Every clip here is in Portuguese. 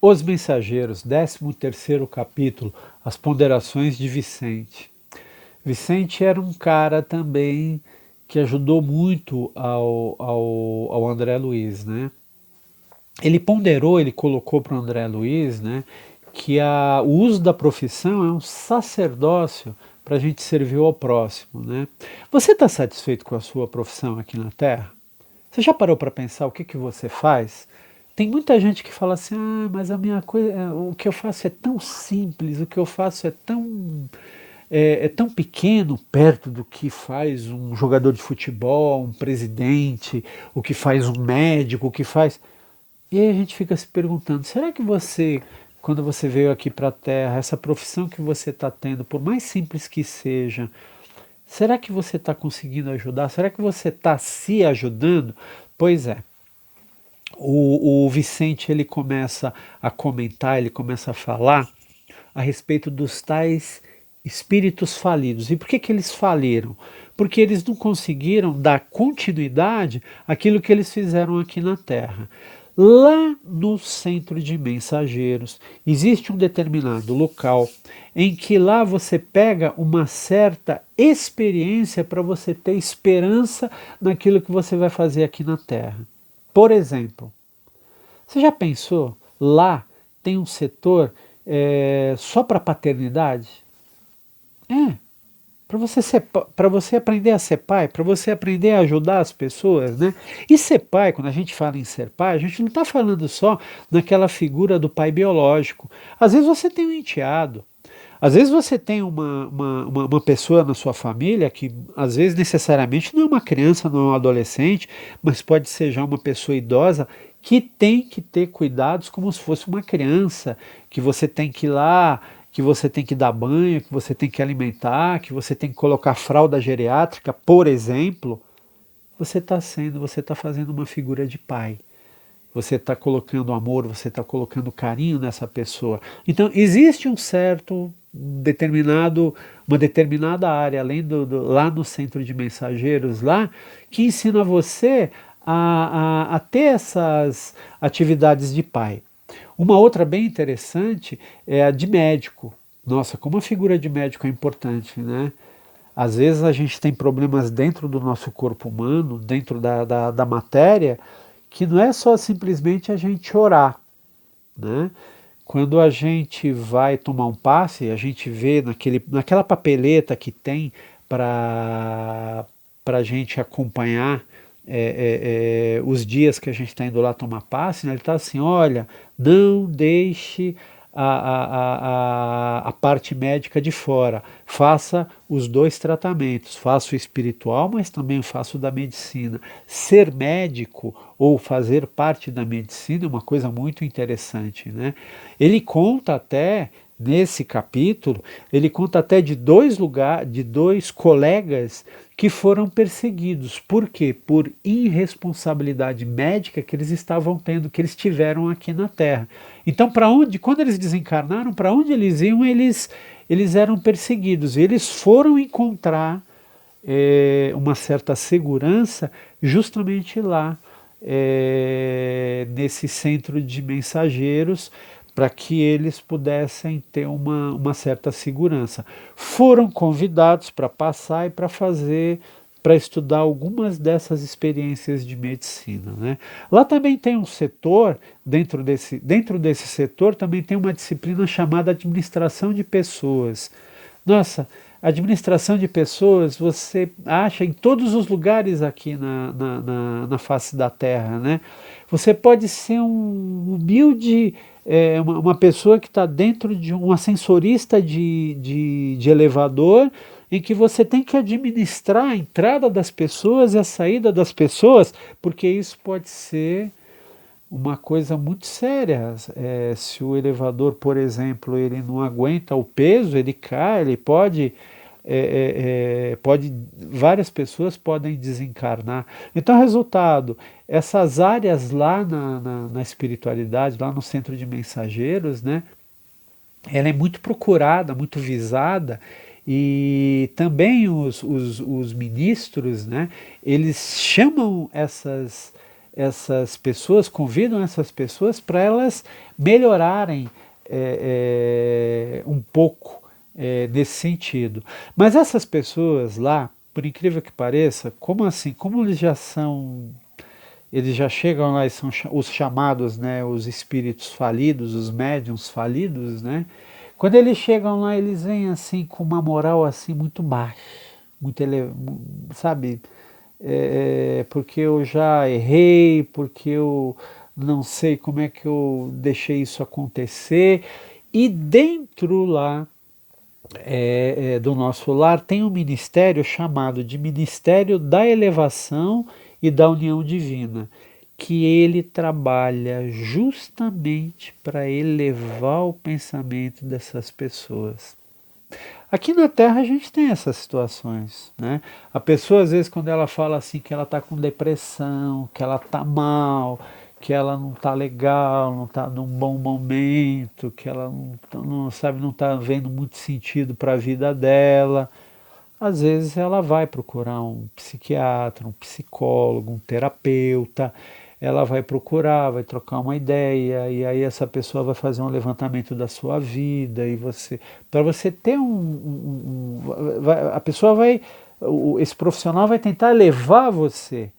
Os Mensageiros, 13º capítulo, as ponderações de Vicente. Vicente era um cara também que ajudou muito ao André Luiz, né? Ele ponderou, ele colocou para o André Luiz, né, que o uso da profissão é um sacerdócio para a gente servir ao próximo, né? Você está satisfeito com a sua profissão aqui na Terra? Você já parou para pensar o que você faz? Tem muita gente que fala assim, mas a minha coisa, o que eu faço é tão simples, o que eu faço é tão pequeno perto do que faz um jogador de futebol, um presidente, o que faz um médico, o que faz. E aí a gente fica se perguntando, será que você, quando você veio aqui para a Terra, essa profissão que você está tendo, por mais simples que seja, será que você está conseguindo ajudar? Será que você está se ajudando? Pois é, o Vicente ele começa a comentar, ele começa a falar a respeito dos tais espíritos falidos. E por que eles faliram? Porque eles não conseguiram dar continuidade àquilo que eles fizeram aqui na Terra. Lá no centro de mensageiros existe um determinado local em que lá você pega uma certa experiência para você ter esperança naquilo que você vai fazer aqui na Terra. Por exemplo, você já pensou? Lá tem um setor só para paternidade? É, para você aprender a ser pai, para você aprender a ajudar as pessoas, né? E ser pai, quando a gente fala em ser pai, a gente não está falando só naquela figura do pai biológico. Às vezes você tem um enteado, às vezes você tem uma pessoa na sua família que, às vezes, necessariamente não é uma criança, não é um adolescente, mas pode ser já uma pessoa idosa que tem que ter cuidados como se fosse uma criança, que você tem que ir lá, que você tem que dar banho, que você tem que alimentar, que você tem que colocar fralda geriátrica, por exemplo. Você está fazendo uma figura de pai. Você está colocando amor, você está colocando carinho nessa pessoa. Então, existe um certo uma determinada área, além lá no centro de mensageiros, lá, que ensina você a ter essas atividades de pai. Uma outra bem interessante é a de médico. Nossa, como a figura de médico é importante, né? Às vezes a gente tem problemas dentro do nosso corpo humano, dentro da matéria, que não é só simplesmente a gente orar, né? Quando a gente vai tomar um passe, a gente vê naquela papeleta que tem para a gente acompanhar os dias que a gente está indo lá tomar passe, né? Ele está assim, olha, não deixe a parte médica de fora. Faça os dois tratamentos. Faça o espiritual, mas também faça o da medicina. Ser médico ou fazer parte da medicina é uma coisa muito interessante, né? Ele conta até nesse capítulo, ele conta até de dois colegas que foram perseguidos. Por quê? Por irresponsabilidade médica que eles estavam tendo, que eles tiveram aqui na Terra. Então, quando eles desencarnaram, para onde eles iam, eles eram perseguidos. E eles foram encontrar uma certa segurança justamente lá, nesse centro de mensageiros, para que eles pudessem ter uma certa segurança. Foram convidados para passar e para estudar algumas dessas experiências de medicina, né? Lá também tem um setor, dentro desse setor também tem uma disciplina chamada administração de pessoas. Nossa, administração de pessoas você acha em todos os lugares aqui na face da Terra, né? Você pode ser um humilde, uma pessoa que está dentro de um ascensorista de elevador, em que você tem que administrar a entrada das pessoas e a saída das pessoas, porque isso pode ser uma coisa muito séria. Se o elevador, por exemplo, ele não aguenta o peso, ele cai, ele várias pessoas podem desencarnar. Então, resultado, essas áreas lá na espiritualidade, lá no centro de mensageiros, né, ela é muito procurada, muito visada, e também os ministros, né, eles chamam essas pessoas, convidam essas pessoas para elas melhorarem um pouco nesse sentido. Mas essas pessoas lá, por incrível que pareça, como assim? Como eles já são, eles já chegam lá e são os chamados, né, os espíritos falidos, os médiums falidos, né? Quando eles chegam lá, eles vêm assim com uma moral assim muito baixa, muito sabe? Porque eu já errei, porque eu não sei como é que eu deixei isso acontecer. E dentro lá do nosso lar tem um ministério chamado de Ministério da Elevação e da União Divina, que ele trabalha justamente para elevar o pensamento dessas pessoas. Aqui na Terra a gente tem essas situações, né? A pessoa às vezes quando ela fala assim que ela está com depressão, que ela está mal, que ela não está legal, não está num bom momento, que ela não sabe, não está vendo muito sentido para a vida dela, às vezes ela vai procurar um psiquiatra, um psicólogo, um terapeuta, ela vai procurar, vai trocar uma ideia, e aí essa pessoa vai fazer um levantamento da sua vida, e você, para você ter a pessoa vai, esse profissional vai tentar levar você.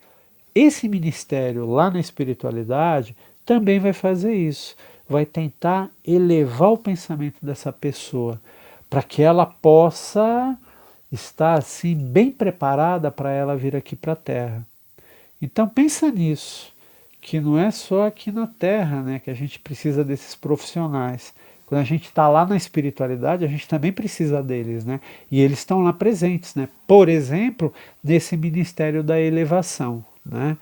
Esse ministério lá na espiritualidade também vai fazer isso, vai tentar elevar o pensamento dessa pessoa, para que ela possa estar assim bem preparada para ela vir aqui para a Terra. Então pensa nisso, que não é só aqui na Terra, né, que a gente precisa desses profissionais. Quando a gente está lá na espiritualidade, a gente também precisa deles, né? E eles estão lá presentes, né? Por exemplo, nesse Ministério da Elevação, né?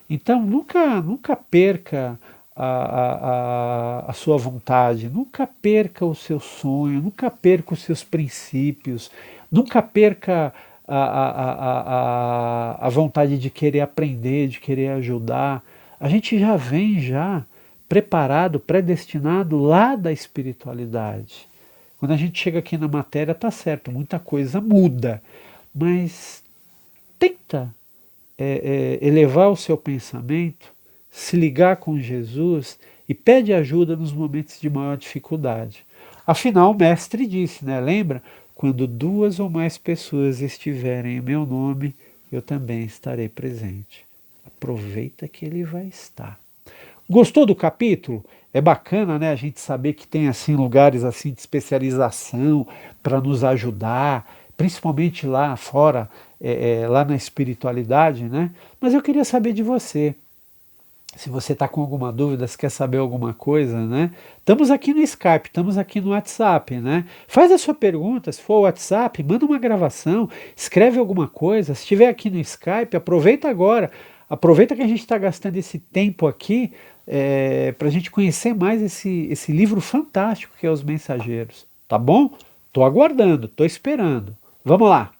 Então nunca perca a sua vontade, nunca perca o seu sonho, nunca perca os seus princípios, nunca perca a vontade de querer aprender, de querer ajudar. A gente já vem já preparado, predestinado lá da espiritualidade. Quando a gente chega aqui na matéria, tá certo, muita coisa muda, mas tenta elevar o seu pensamento, se ligar com Jesus e pede ajuda nos momentos de maior dificuldade. Afinal, o mestre disse, né? Lembra? Quando duas ou mais pessoas estiverem em meu nome, eu também estarei presente. Aproveita que ele vai estar. Gostou do capítulo? É bacana, né, a gente saber que tem assim lugares assim de especialização para nos ajudar, principalmente lá fora, lá na espiritualidade, né? Mas eu queria saber de você. Se você está com alguma dúvida, se quer saber alguma coisa, né? Estamos aqui no Skype, estamos aqui no WhatsApp, né? Faz a sua pergunta, se for o WhatsApp, manda uma gravação, escreve alguma coisa. Se estiver aqui no Skype, aproveita agora. Aproveita que a gente está gastando esse tempo aqui para a gente conhecer mais esse livro fantástico que é Os Mensageiros. Tá bom? Estou aguardando, estou esperando. Vamos lá!